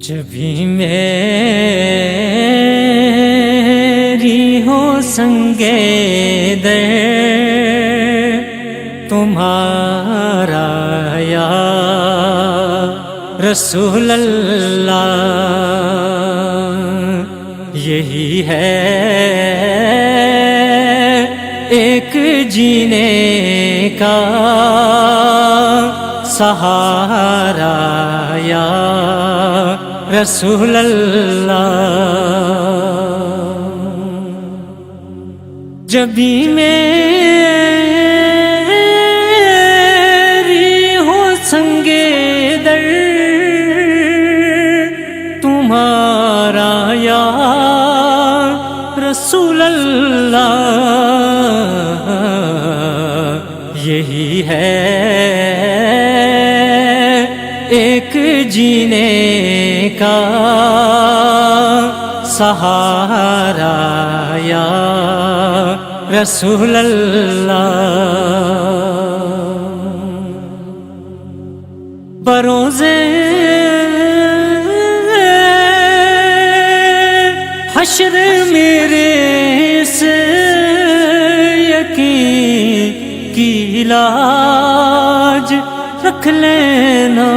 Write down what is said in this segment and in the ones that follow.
جب بھی میری ہو سنگے در تمہارا یا رسول اللہ، یہی ہے ایک جینے کا سہارا یا رسول اللہ۔ جب بھی میری ہو سنگے در تمہارا یا رسول اللہ، یہی ہے ایک جینے کا سہارا یا رسول اللہ۔ بروزے حشر میرے سے یقین کی لاج رکھ لینا،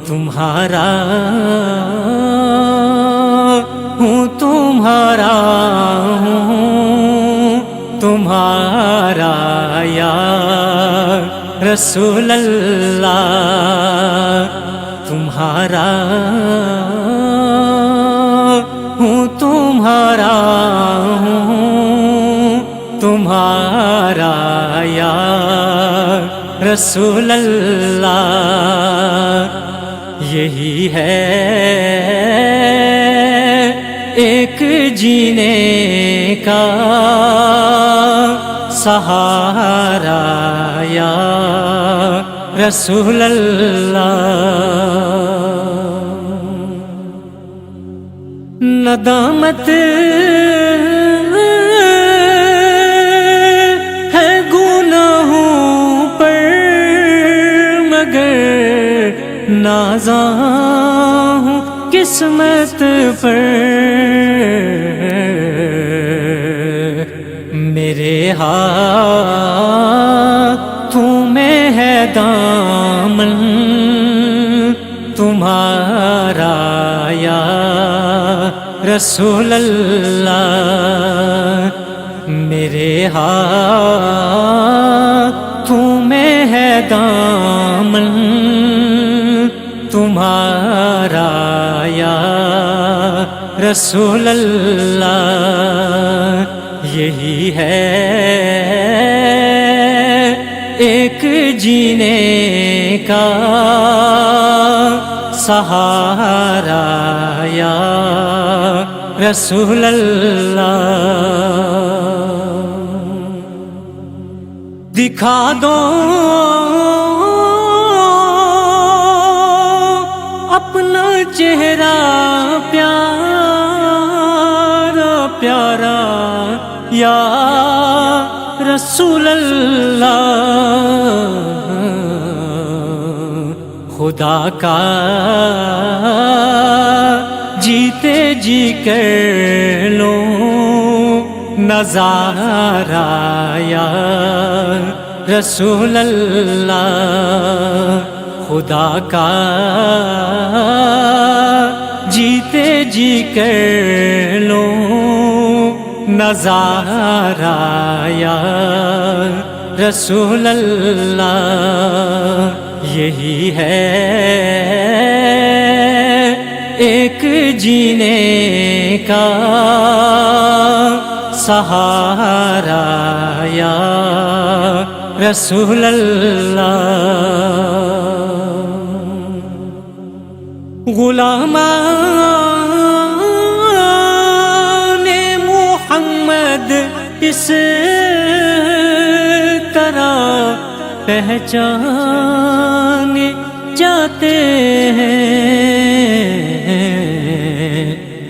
تمہارا ہوں تمہارا ہوں تمہارا یا رسول اللہ، تمہارا ہوں تمہارا ہوں تمہارا یا رسول اللہ، یہی ہے ایک جینے کا سہارا یا رسول اللہ۔ ندامت ہے گناہوں پر مگر نازاں ہوں قسمت پر، میرے ہاتھوں میں ہے دامن تمہارا یا رسول اللہ، میرے ہاتھوں میں ہے دامن تمہارا یا رسول اللہ، یہی ہے ایک جینے کا سہارا یا رسول اللہ۔ دکھا دو اپنا چہرہ پیارا پیارا یا رسول اللہ، خدا کا جیتے جی کر لو نظارہ یا رسول اللہ، خدا کا جیتے جی کر لو نظارہ یا رسول اللہ، یہی ہے ایک جینے کا سہارا یا رسول اللہ۔ غلامان محمد اس طرح پہچان جاتے ہیں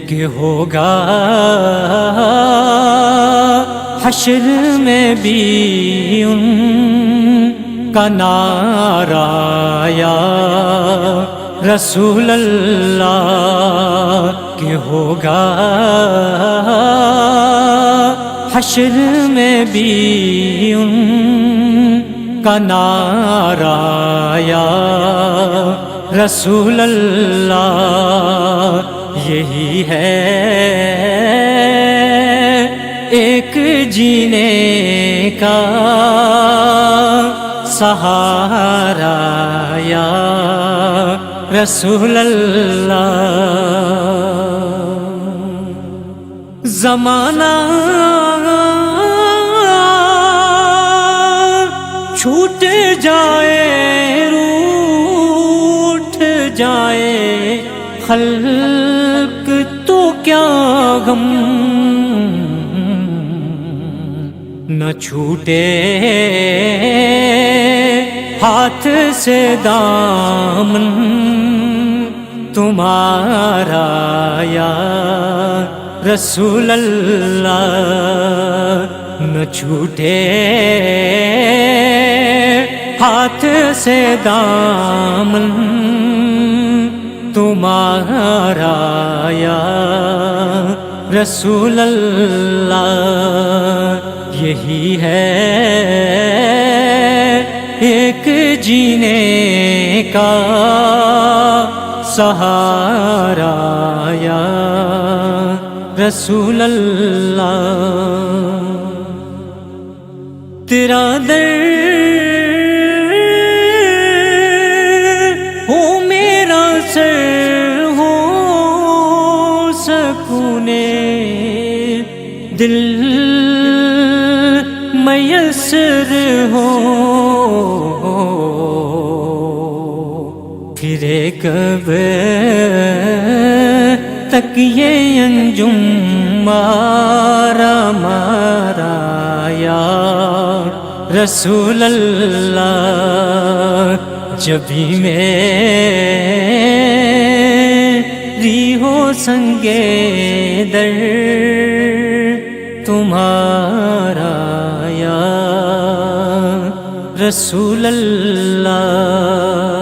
کہ ہوگا حشر میں بھی ان کا نعرہ یا رسول اللہ کہ ہوگا حشر میں بھی ان کا نعرہ یا رسول اللہ یہی ہے ایک جینے کا سہارا یا رسول اللہ زمانہ چھوٹ جائے روٹھ جائے خلق تو کیا غم نہ چھوٹے ہاتھ سے دامن تمہارا یا رسول اللہ نہ چھوٹے ہاتھ سے دامن تمہارا یا رسول اللہ یہی ہے ایک جینے کا سہارا یا رسول اللہ تیرا در ہو میرا سر ہو سکونے دل میسر ہو پھرے کب تک یہ انجم مارا مارا یا رسول اللہ جبھی میری ہو سنگے در تمہارا یا رسول اللہ